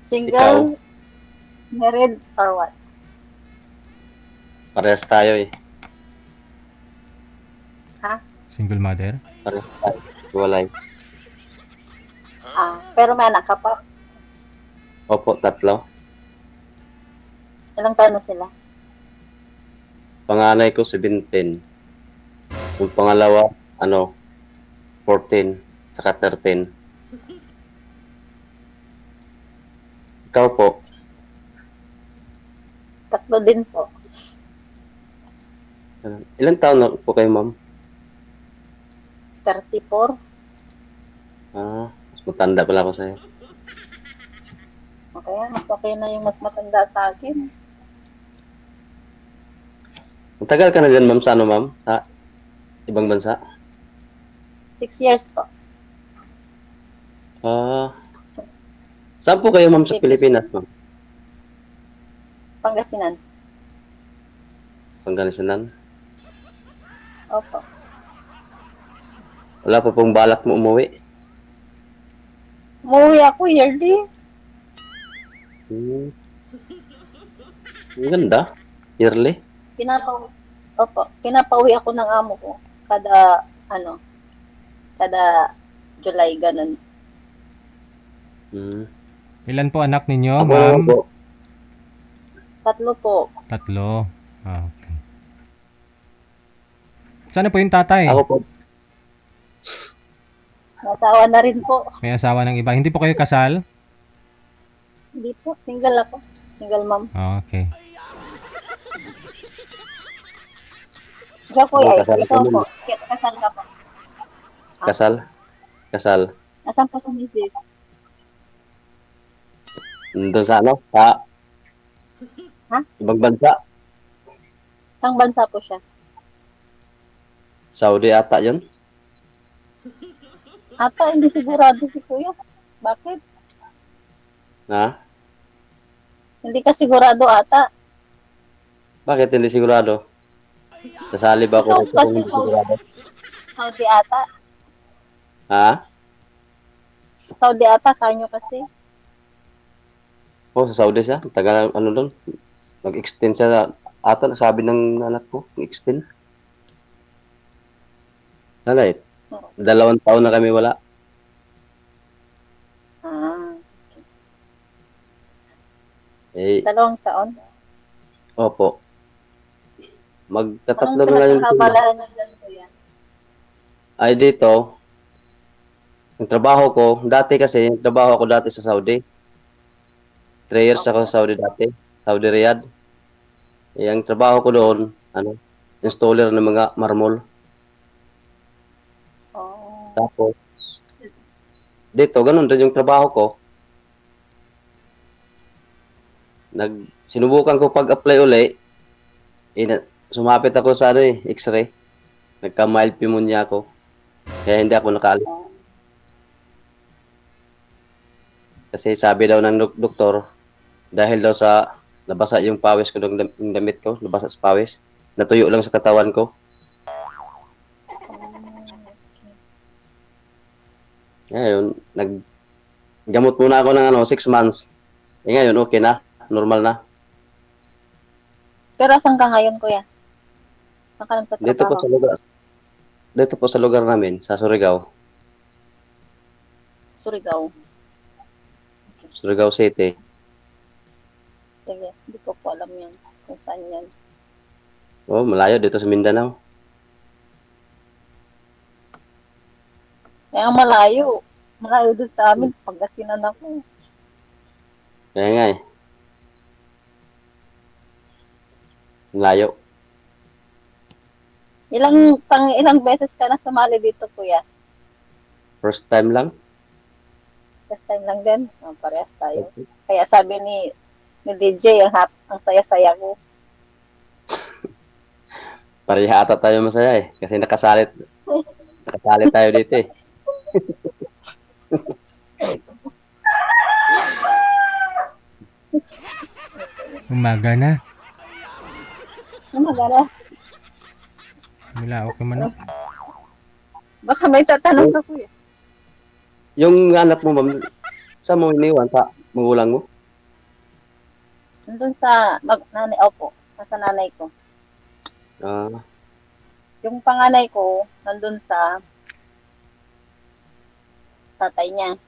Ikaw, Single, married, or what? parehas tayo eh. Ha? Single mother? Parehas tayo. Walay. Pero may anak ka pa. Opo, tatlo. Ilang taon na sila? Panganay ko 17. Yung pangalawa, 14. Saka 13. Ikaw po, Tatlo din po. ilang taon na po kayo, ma'am? 34. Mas matanda pala ako sa'yo. Okay, mas okay na yung mas matanda sa akin. Matagal ka na dyan, ma'am, sa ma'am? Sa ibang bansa? 6 years po. Saan po kayo, ma'am, sa Pilipinas, ma'am? Pangasinan. Pangasinan? Opo. Wala pa pong balak mo umuwi? Umuwi ako yearly. Ang ganda. Yearly. Pinapauwi ako ng amo ko. Kada July, ganun. Ilan po anak ninyo, Ako ma'am? po. Tatlo po. Tatlo. Okay. Sana po yung tatay? Ako po. Nasawa na rin po. May asawa ng iba. Hindi po kayo kasal? Hindi po. Single ako. Single mom. Okay. Ikaw po, Ako, ay. kasal Ikaw kami. po. Kasal ka po. Kasal? Kasal. Asan po sa misis? Doon sa Sa Ha? ibang bansa. Saan bansa po siya? Saudi ata yun. Ata, hindi sigurado si Kuya. Bakit? Ha? Hindi ka sigurado ata. Bakit hindi sigurado? Nasali ba ako Ikaw dito kung kasi hindi sigurado? Saudi ata. Ha? Saudi ata, kanyo kasi. Sa Saudi siya. Tagal, doon. Nag-extend siya ata, sabi ng anak ko. Nag-extend. Alright. 2 taon na kami wala. Eh, 2 taon? opo. Magtatatlo Anong na ngayon. pinagkakabalahan niyo dyan, Kuya? Ay dito, yung trabaho ko, dati kasi, yung trabaho ko dati sa Saudi. 3 years ako sa Saudi dati. Saudi Riyadh. Eh, ang trabaho ko doon, installer ng mga marmol. Tapos, dito, ganun din yung trabaho ko. Sinubukan ko pag-apply uli, sumapit ako sa X-ray. Nagka-mild pneumonia ako. Kaya hindi ako nakaalis. Kasi sabi daw ng doktor, dahil daw sa nabasa yung pawis ko, yung damit ko, nabasa sa pawis, natuyo lang sa katawan ko. Ngayon, naggamot muna ako ng 6 months. Ngayon, okay na. Normal na. Pero saan ka ngayon, Kuya? Saan ka nagtatrabaho? Dito po sa lugar namin, sa Surigao. Surigao. Surigao City. Sige, hindi ko po alam yan. Kung saan yan. Malayo dito sa Mindanao. Kaya malayo. Malayo doon sa amin. Pangasinan ako. Kaya nga eh. Malayo. Ilang beses ka na sumali dito, Kuya? First time lang. First time lang din. Parehas tayo. Kaya sabi ni DJ, ang saya-saya ko. Pareha ata tayo masaya eh. Kasi nakasali tayo dito eh. Umaga na. Umaga na. Wala, okay man na. Baka may tatanong ka, Kuya. Yung anak mo, ma'am, saan mo iniwan pa? Magulang mo? Nandun sa nanay, opo, nasa nanay ko. Ah, Yung panganay ko, nandun sa tatay niya.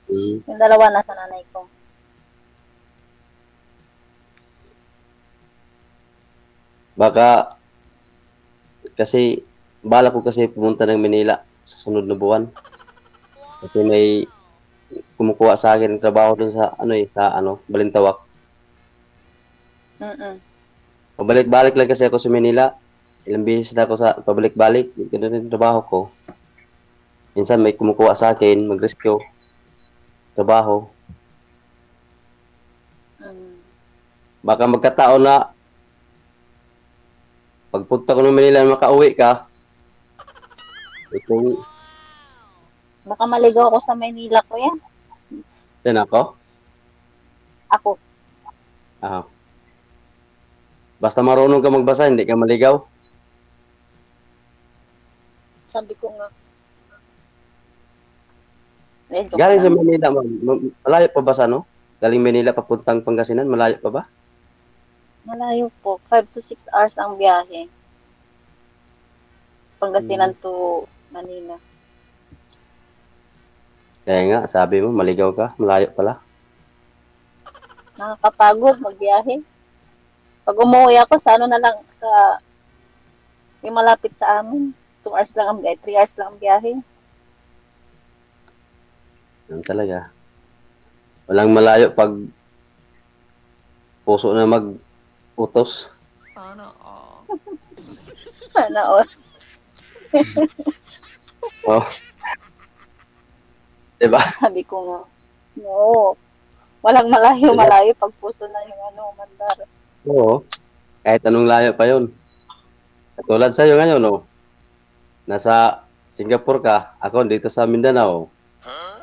mm. Yung dalawa nasa nanay ko. Baka, kasi, bala ko kasi pumunta ng Manila sa sunod na buwan. Kasi may kumukuha sa akin ng trabaho dun sa, Balintawak. Mm-mm. Pabalik-balik lang kasi ako sa Manila. Ilang beses na ako sa pabalik-balik. Ganun yung trabaho ko. Minsan may kumukuha sa akin, mag-rescue. Trabaho. Mm. Baka magkataon na pagpunta ko ng Manila makauwi ka. Kung Baka maligaw ako sa Maynila ko yan. saan ako? Ako. Ah. Basta marunong ka magbasa, hindi ka maligaw. Sabi ko nga. Joke Galing sa lang. Manila, malayo pa ba sa ano? Galing Manila papuntang Pangasinan, malayo pa ba? Malayo po. 5 to 6 hours ang biyahe. Pangasinan to Manila. Kaya nga, sabi mo, maligaw ka, malayo pala. Nakakapagod magbiyahe. Pag umuwi ako, sa ano na lang, sa yung malapit sa amin. 2 hours lang ang biyahe. 3 hours lang ang biyahe. Yan talaga. Walang malayo pag puso na mag-utos. Sana all. Oh. Diba? Sabi ko nga. No. Walang malayo pag puso na yung mandar. Oo. Kahit anong layo pa yun. Katulad sa'yo ngayon, no? Nasa Singapore ka, ako dito sa Mindanao.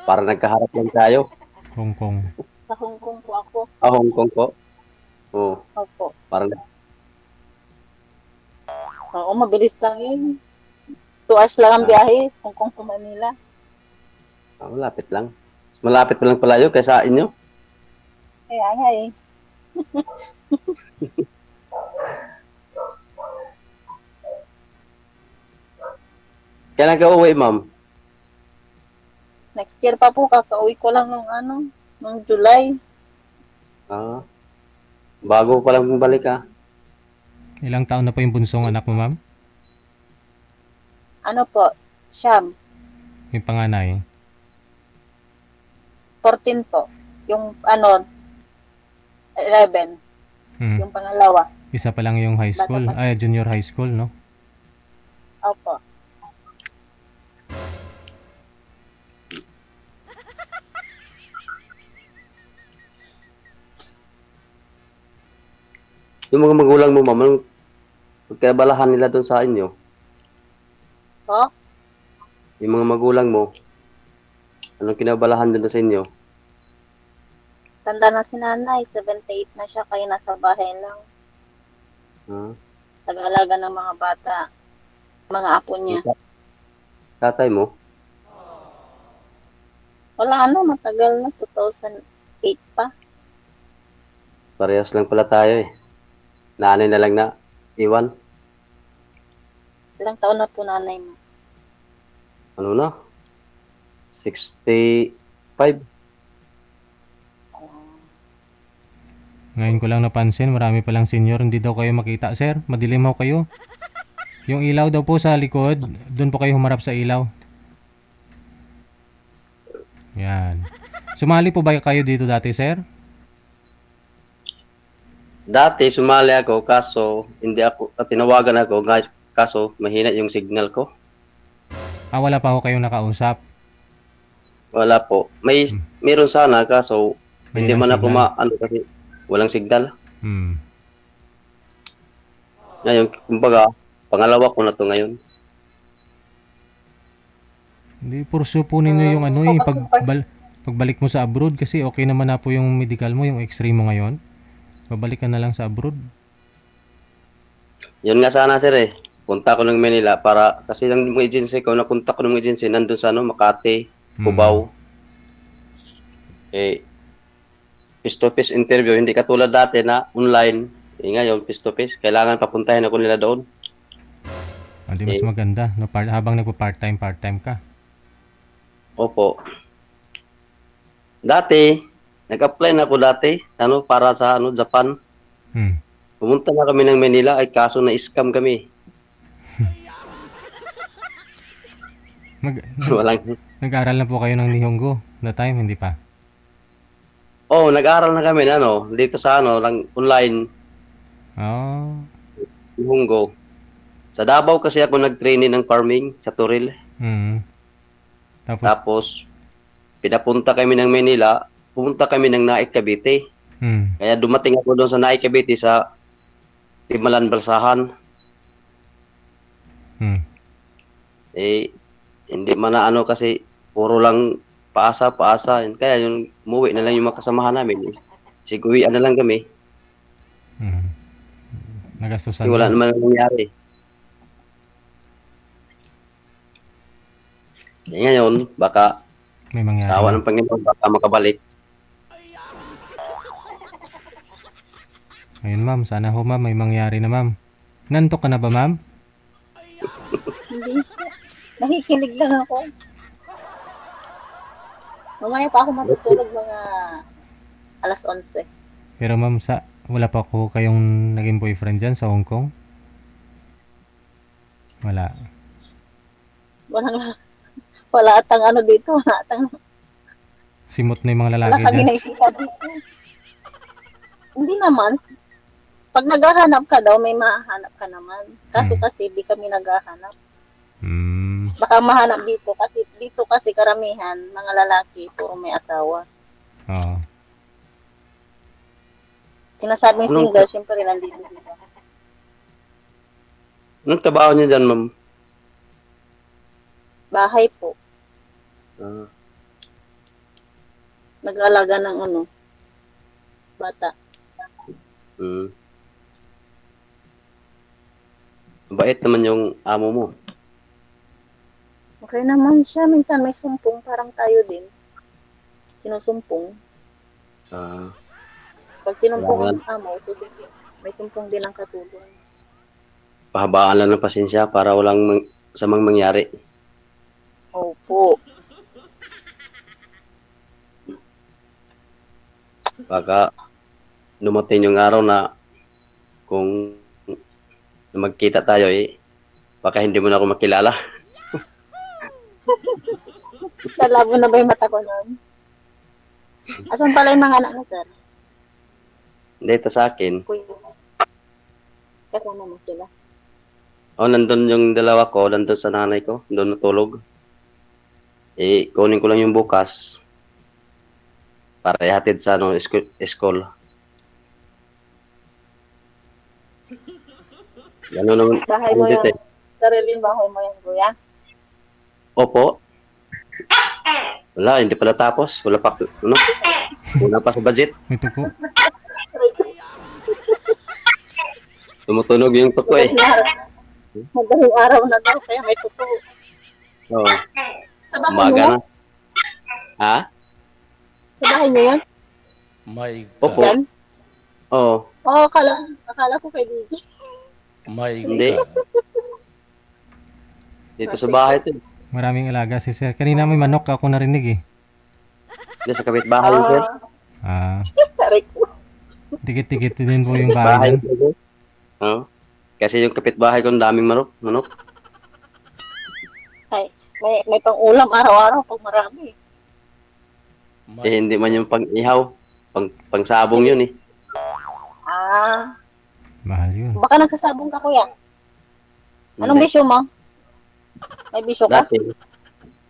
Para nagkaharap lang tayo. Hong Kong. Sa Hong Kong po ako. Hong Kong po. Oo. Opo. Parang Oo, mabilis lang yun. 2 hours lang ang biyahe. Hong Kong to Manila. malapit lang. Malapit pa lang pala yun kaysa inyo. Kaya nga eh. Kailan ka uwi, ma'am? Next year pa po, kakauwi ko lang nung July. Ah, bago pa lang bumalik ka. Ilang taon na po yung bunsong anak mo, ma'am? Ano po, Siyam. Yung panganay. 14 po. Yung 11. Hmm. Yung pangalawa. Isa pa lang yung high school. Bata pa. Ay, junior high school, no? Opo. Yung mga magulang mo, ma'am, anong pagkabalahan nila doon sa inyo? Po? Yung mga magulang mo, anong kinabalahan doon sa inyo? Tanda na si nanay. 78 na siya. Kaya nasa bahay lang. Ah, Nag-aalaga ng mga bata. Mga apo niya. tatay mo? Wala matagal na. 2008 pa. Parehas lang pala tayo eh. Nanay na lang na iwan. Ilang taon na po nanay mo? Ano na? 65. Ngayon ko lang napansin, marami palang senior. Hindi daw kayo makita, sir. Madilim ho kayo. Yung ilaw daw po sa likod, doon po kayo humarap sa ilaw. Yan. Sumali po ba kayo dito dati, sir? Dati sumali ako kaso hindi ako tinawagan ako kaso mahina yung signal ko. Ah, wala pa ho kayong nakausap. Wala po. Meron sana kaso hindi Mahinang man ako signal. kasi walang signal. Hmm. Ngayon, kumbaga, pangalawa ko na to ngayon. Hindi, purso po ninyo yung pagbalik mo sa abroad kasi okay naman na po yung medical mo, yung x-ray mo ngayon. Babalik ka na lang sa abroad. Yun nga sana sir eh. Punta ko ng Manila para kasi ng mga agency ko, napunta ko ng mga agency nandun sa Makati, Cubao. Eh, face-to-face interview, hindi katulad dati na online. Ngayon, face-to-face, kailangan papuntahin ako nila doon. Hindi mas maganda, no? Habang nagpo-part-time ka. Opo. Dati, nag-apply na ako dati, para sa Japan. Pumunta na kami ng Manila, ay kaso na-scam kami. Nag-aral na po kayo ng Nihongo that time, hindi pa? Nag-aral na kami dito sa lang online. Nihongo. Sa Davao kasi ako nag-training ng farming sa Toril. Tapos pinapunta kami ng Manila, pumunta kami ng Naik Cavite. Kaya dumating ako doon sa Naik Cavite sa Timalan Balsahan. Hindi man kasi puro lang paasa. Kaya yung umuwi na lang yung makasamahan namin. Siguwian na lang kami. Nagastusan. Wala naman nangyari. Ngayon, baka may mangyari. Tawa ng Panginoon, baka makabalik. Ayun, ma'am. Sana ho, ma'am. May mangyari na, ma'am. Nantok ka na ba, ma'am? Hindi. Nakikinig lang ako. Mamaya pa ako matutulog mga alas 11. Pero ma'am, wala pa ko kayong naging boyfriend dyan sa Hong Kong? Wala. Wala atang dito. Wala atang... Simot na yung mga lalaki dyan. Wala kami naisika dito. Hindi naman. Pag naghahanap ka daw, may mahanap ka naman. Kaso kasi, di kami naghahanap. Baka mahanap dito kasi karamihan, mga lalaki, puro may asawa. Oo. Sinasabing single, syempre nandito dito. Anong trabaho niyo dyan, ma'am? Bahay po. Nag-aalaga ng bata. Bait naman yung amo mo. Okay naman siya. Minsan may sumpong. Parang tayo din. Sinusumpong. Pag sinumpong ang amo, may sumpong din ang katulong. Pahabaan lang ng pasensya para walang samang mangyari. Opo. Baka dumating yung araw na kung magkita tayo baka hindi mo na ako makilala. Lalabo na ba yung mata ko nun? Asan pala yung mga anak mo, sir? Dito sa akin. Kasama mo sila? Nandun yung dalawa ko, nandun sa nanay ko, doon natulog. Kunin ko lang yung bukas para ihatid sa school. Gano'n naman. Bahay mo yung, sariling bahay mo yung kuya? Opo. Wala, hindi pala tapos. Wala pa, wala pa sa budget. May tuko. Tumutunog yung tuko Madaling araw na daw, kaya may tuko. Oo. Umaga na. Ha? Sa bahay niyo yan? My God. Opo. Oo. Akala ko kay DJ. My Hindi. God. Dito sa bahay ito. Maraming alaga si sir. Kanina may manok ako narinig Dito sa kapitbahay yun, sir. Tikit-tikit din po yung bahay. Oo. Kasi yung kapitbahay ko, daming manok. Ay, may pang-ulam araw-araw pag marami. Hindi man yung pang-ihaw. Pang-sabong yun Mahal yun. Baka nagkasabong ka, kuya. Anong bisyo mo? May bisyo ka? Dati,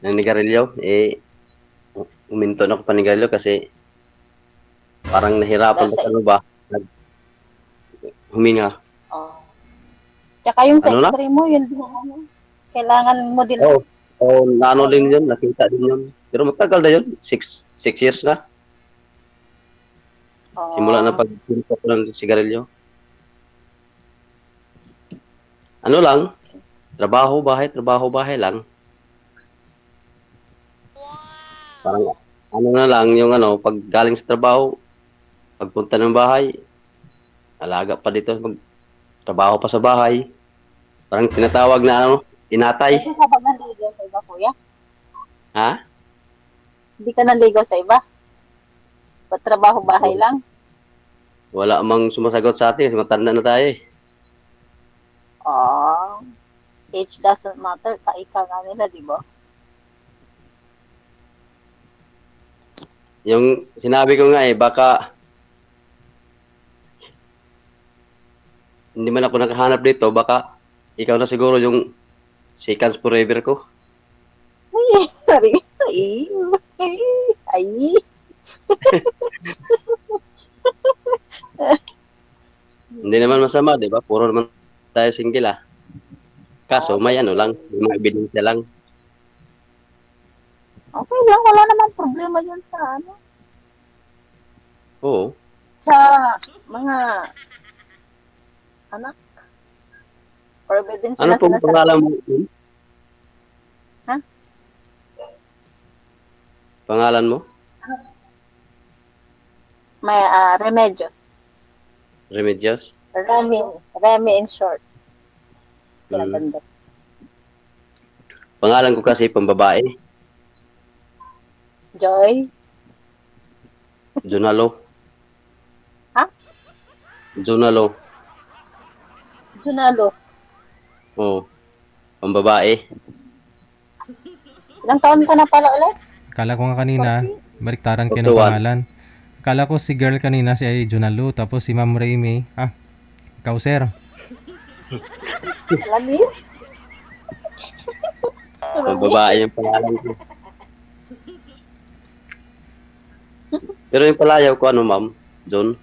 nanigarilyo, uminto na ako panigarilyo kasi parang nahirapan ba? Huminga. Tsaka yung sa x-ray mo, yun. Kailangan mo din. Naano din yun, nakita din yun. Pero matagal na yun, 6 years na. Simula na pag-pinto ko ng sigarilyo. Ano lang, trabaho, bahay lang. Parang, na lang, yung pag galing sa trabaho, Pagpunta ng bahay, alaga pa dito, magtrabaho pa sa bahay. Parang tinatawag na ano, inatay. Hindi ka ba nanligaw sa iba, kuya? Ha? Hindi ka nanligaw sa iba? Patrabaho bahay lang? Wala mang sumasagot sa atin, matanda na tayo eh. Oh, age doesn't matter. Kaika nga nila, di ba? Yung sinabi ko nga eh, baka hindi man ako nakahanap dito, baka ikaw na siguro yung seconds forever ko. Ay, sorry. Ay, ay. Hindi naman masama, di ba? Puro naman tayo single ah. Kaso may ano lang, may mga ebidensya lang. Okay lang, wala naman problema yun sa ano. Oo. Sa mga anak. Forbidden Ano sila pong sinasabi. pangalan mo? Ha? Pangalan mo? May Remedios. Remedios? Remy in short. Hmm. Pangalan ko kasi pambabae. Joy. Junalo. Ha? Junalo. Junalo. Oo. Pambabae. Ilang taon ka na pala ulit? Akala ko nga kanina, baliktaran kayo ng Tutuan. pangalan. Akala ko si girl kanina si ay Junalu, tapos si Ma'am Raimi. Ikaw sir. Alam niyo? Pambabae yung pangalan ko. Pero yung palayaw ko, ano ma'am? John?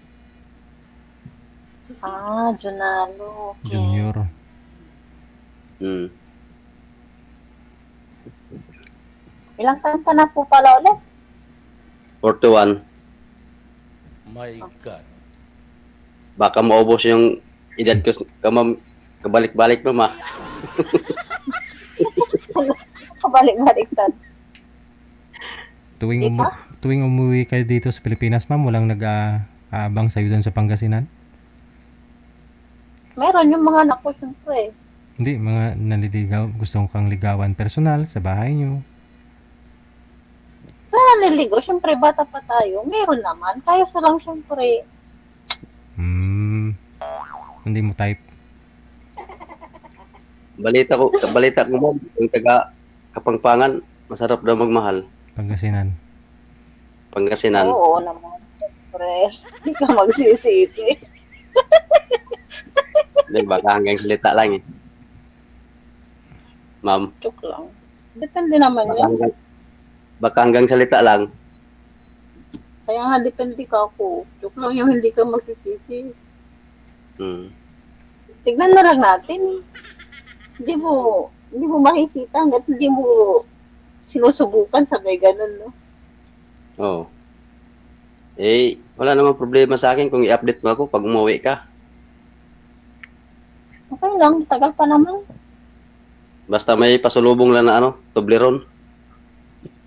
Junalo. Okay. Junior. Hmm. Ilang taon ka na po pala ulit? 41. My God. Baka maubos yung edad ko. Kabalik-balik mo, ma. Kabalik-balik sa Tuwing umuwi kayo dito sa Pilipinas, ma'am, walang nag-aabang sa'yo doon sa Pangasinan? Meron yung mga anak ko, syempre. Hindi, mga naliligaw, gusto kang ligawan personal sa bahay nyo. Sa naliligo, syempre, bata pa tayo. Meron naman. Kaya sa lang, syempre. Hindi mo type. Balita ko ma'am, yung taga Kapangpangan, masarap daw magmahal. Pangasinan. Pangasinan. Oo naman. Syempre. Hindi ka magsisisi. Hindi, baka hanggang salita lang eh. Ma'am, Joke lang. Depende naman yun. baka hanggang salita lang. Kaya nga, depende ka ako. Joke lang yung hindi ka magsisisi. Hmm. Tignan na lang natin. Hindi mo makikita hanggat hindi mo sinusubukan, sabay ganun, no? Oo. Eh, wala namang problema sa akin kung i-update mo ako pag umuwi ka. Okay lang, tagal pa naman. Basta may pasulubong lang na ano, Toblerone.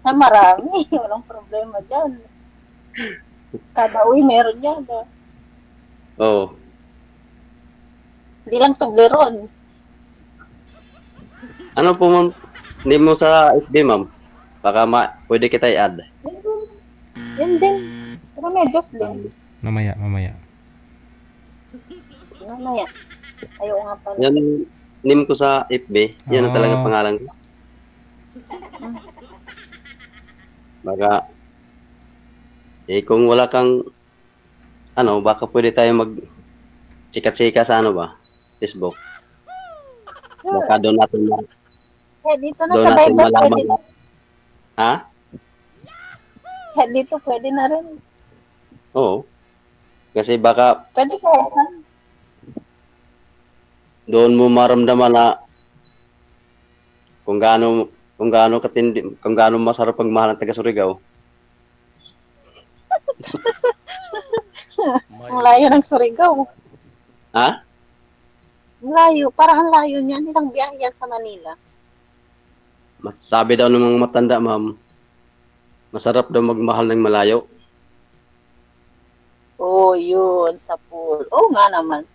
Na marami, walang problema dyan. Kada uwi, meron yan. No? Oo. Hindi lang Toblerone. Ano po ma'am? Hindi mo sa FB ma'am. Baka pwede kita i-add. Yan din. Pero medyos din. Mamaya. Mamaya. Ayaw nga pala. Yan, name ko sa FB. Yan ang talaga Ah. pangalan ko. Baka, kung wala kang, baka pwede tayo mag-chika-chika sa Facebook. Baka doon natin Dito na doon sa natin Bible, pwede. malaman. Ha? Dito pwede na rin. Oo. Kasi baka Pwede ka. doon mo maramdaman na kung gaano katindi, kung gaano masarap pagmahal ng taga Surigao. Ang layo ng Surigao. Ha? Ang layo. Parang ang layo niyan. Ilang biyahe yan sa Manila. Sabi daw ng mga matanda, ma'am, masarap daw magmahal ng malayo. Oo, Oo, yun, sa pool. Oo nga naman.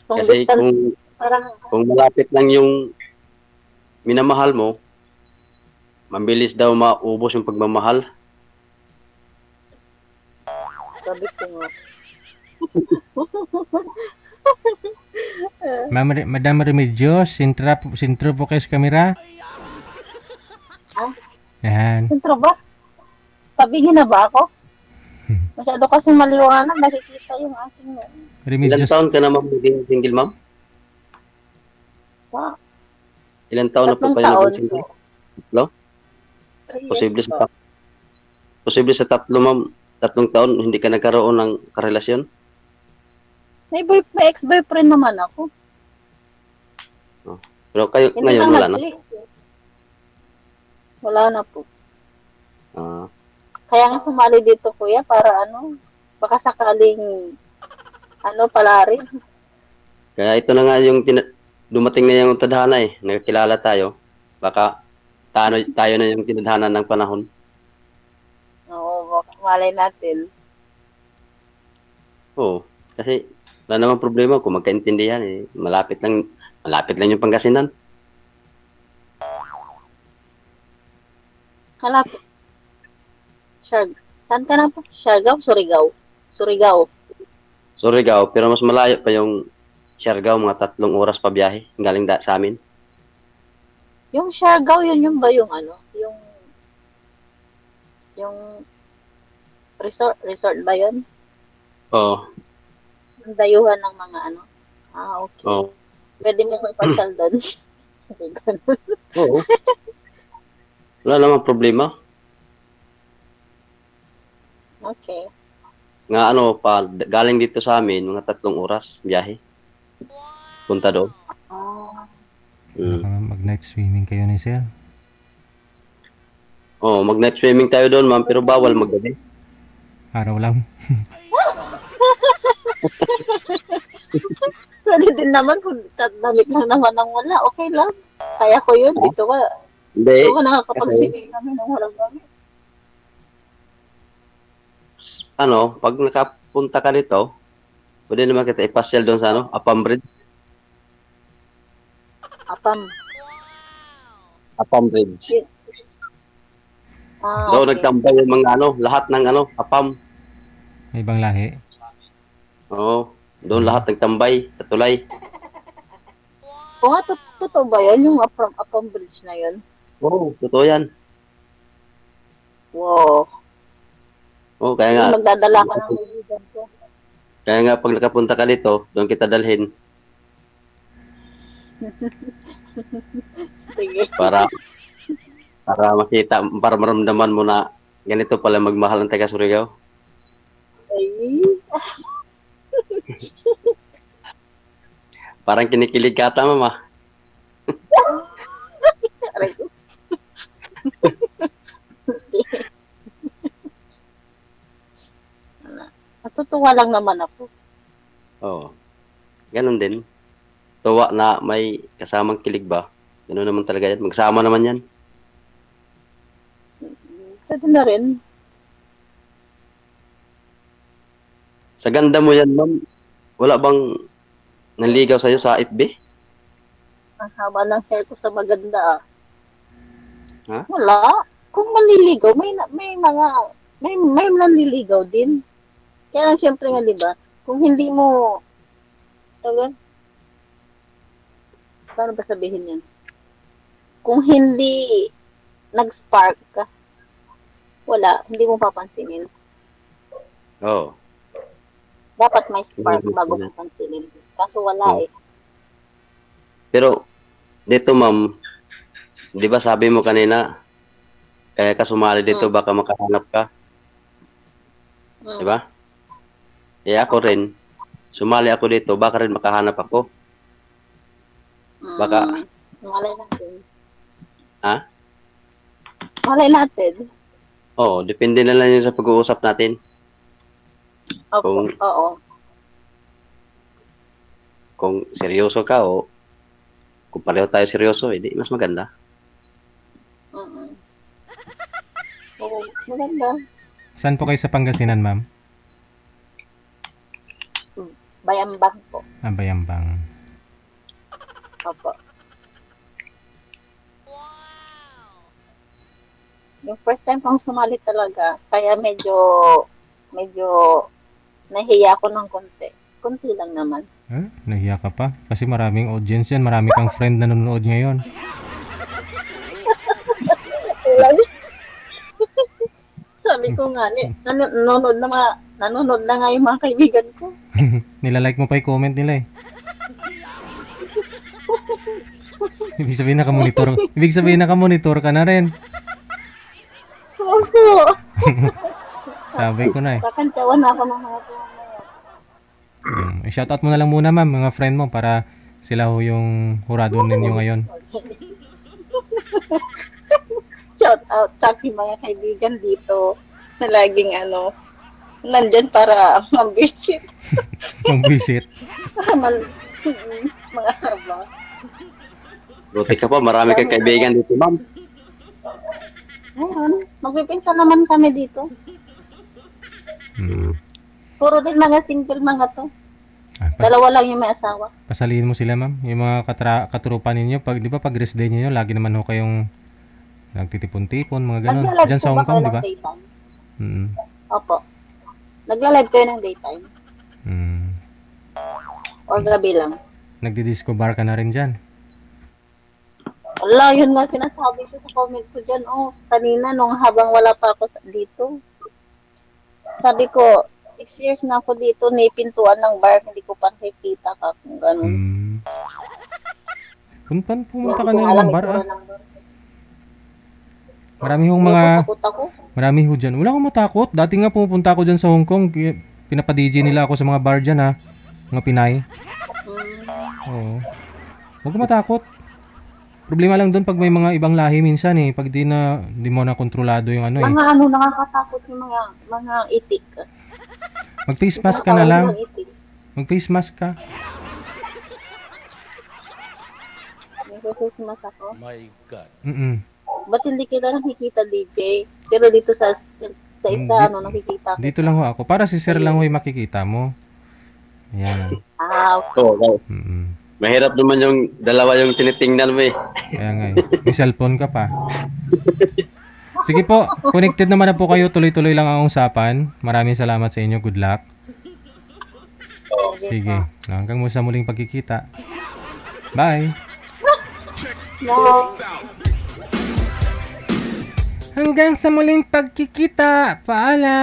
Kung Kasi distance, parang, kung malapit lang yung minamahal mo, mabilis daw maubos yung pagmamahal. sabi ko nga. Madam Remedios, sintro po kayo sa kamera. Ah, Yan. sentro ba? Sabihin na ba ako? Masyado kasi maliwanag, nakikita yung aking Ilang Remedios. taon ka na ma'am naging single, ma'am? wow, Ilang taon na po 3 kayo taon. naging single? Tatlo? 3 years Posible po. posible sa tatlo, ma'am. 3 taon, hindi ka nagkaroon ng karelasyon? May ex-boyfriend naman ako. Pero kayo, Hindi ngayon, lang wala na? nag-click. Wala na po. Ah, Kaya nga sumali dito, kuya, para ano, baka sakaling, ano, pala rin. kaya ito na nga yung dumating na yung tadhana eh. Nagkilala tayo. Baka tayo na yung tinadhana ng panahon. Oo, malay natin. Oo. Kasi wala namang problema kung magkaintindihan eh. Malapit lang yung Pangasinan. Hanapin. Saan ka na po? Siargao, Surigao. Surigao. Surigao, pero mas malayo pa yung Siargao, mga 3 oras pa biyahe. Galing sa amin. Yung Siargao, yun ba yung ano? Yung resort ba yun? Oo. Yung dayuhan ng mga ano? Ah, okay. Oo. Pwede mo ipasal doon. Oo. Wala namang problema. Okay. Nga galing dito sa amin, mga 3 oras biyahe. Punta doon. Ah, Baka mag-night swimming kayo ni sir. Oo, mag-night swimming tayo doon, ma'am, pero bawal maggabi. Araw lang. pwede din naman kung damit lang naman ang wala. Okay lang. Kaya ko yun. Dito ka. Hindi. Dito ka nakakapag-swimming namin ng walang gamit. Pag nakapunta ka dito, pwede naman kita ipasyal doon sa Apam Bridge. Apam Bridge. Ah, Doon okay. nagtambay yung mga lahat ng Apam. May ibang lahi. Oo, doon lahat nagtambay sa tulay. Kung nga, totoo ba yan? Yung Apam Bridge na yun? Oo, totoo yan. Wow. Oo, kaya nga, Yung magdadala ka ng kaibigan ko. kaya nga pag nakapunta ka dito, doon kita dalhin Sige. para makita, para maramdaman mo na ganito pala magmahal ang taga Surigao. Ay. Parang kinikilig ka ata, mama. Aray ko. Natutuwa lang naman ako. Oo. Ganon din. Tuwa na may kasamang kilig ba? Ganon naman talaga yan. Magsama naman yan. Pwede na rin. Sa ganda mo yan, ma'am. Wala bang nanligaw sa'yo sa FB? Ang haba ng hair ko sa maganda. Ah. Ha? Wala. Kung manliligaw, may nanliligaw din. Kaya lang siyempre nga, di ba? Kung hindi mo, talaga, paano ba sabihin yan? Kung hindi nag-spark ka, wala, hindi mo papansinin. Oo. Dapat may spark bago mo pansinin. Kaso wala eh. Pero, dito ma'am, di ba sabi mo kanina, kaya ka sumali dito, baka makahanap ka. Di ba? Eh ako rin, sumali ako dito, baka rin makahanap ako. Baka, Malay natin. ha? Malay natin. Oo, depende na lang yun sa pag-uusap natin. Opo, oo. Kung seryoso ka o kung pareho tayo seryoso, hindi mas maganda. Oo, maganda. Saan po kayo sa Pangasinan, ma'am? Bayambang po. Bayambang. Opo. Yung first time kong sumali talaga, kaya medyo nahiya ko ng konti. Konti lang naman. Nahiya ka pa? Kasi maraming audience yan. Marami kang friend na nanonood ngayon. Sabi ko nga, nanonood na nga yung mga kaibigan ko. Nilalike mo pa yung comment nila eh. Ibig sabihin nakamonitor ka na rin. Opo. Sabi ko na eh. Kakantsawan na ako ng mga Shoutout mo na lang muna ma'am, mga friend mo para sila ho yung hurado ninyo ngayon. Shout out sa aking mga kaibigan dito na laging nandyan para mag-visit. Mag-visit. Mga sarba. Buti ka pa, marami kang kaibigan dito, ma'am. Ayun, magpipinsa naman kami dito. Hmm. Puro din mga single mga to. Dalawa lang yung may asawa. Pasalihin mo sila ma'am, yung mga katrupa ninyo, di ba pag rest day ninyo, lagi naman ho kayong nagtitipon-tipon, mga ganun. Nagla-live Diyan sa po Hong Kong, di ba? daytime? Mm. Opo. Nagla-live kayo ng daytime? Mm. Or gabi lang? Nagdi-disco bar ka na rin dyan. Wala, yun nga sinasabi ko sa comment ko dyan. Kanina nung habang wala pa ako dito. Sabi ko, 6 years na ako dito, may pintuan ng bar, hindi ko pa nakikita ka kung gano'n. Pumunta ka na rin ng bar ah. Marami hong marami ho dyan. Wala akong matakot. Dati nga pumunta ako dyan sa Hong Kong, pinapa-DJ nila ako sa mga bar dyan ha. Mga Pinay. Oo. Huwag ka matakot. Problema lang doon pag may mga ibang lahi minsan eh. Pag di mo na kontrolado yung eh. Nakakatakot yung mga itik. Mag-face mask ka na lang. Mag-face mask ka. Mag-face mask ako? My God. Ba't hindi kita nakikita, DJ? Pero dito sa isa, nakikita ko. Dito lang ho ako. Para si Sir lang ho yung makikita mo. Ayan. Okay. Oo. Mahirap naman yung dalawa yung tinitingnan mo eh. Kaya nga eh. May cellphone ka pa. Sige po, connected naman na po kayo. Tuloy-tuloy lang ang usapan. Maraming salamat sa inyo. Good luck. Sige. Hanggang sa muling pagkikita. Bye. No. Hanggang sa muling pagkikita. Paalam.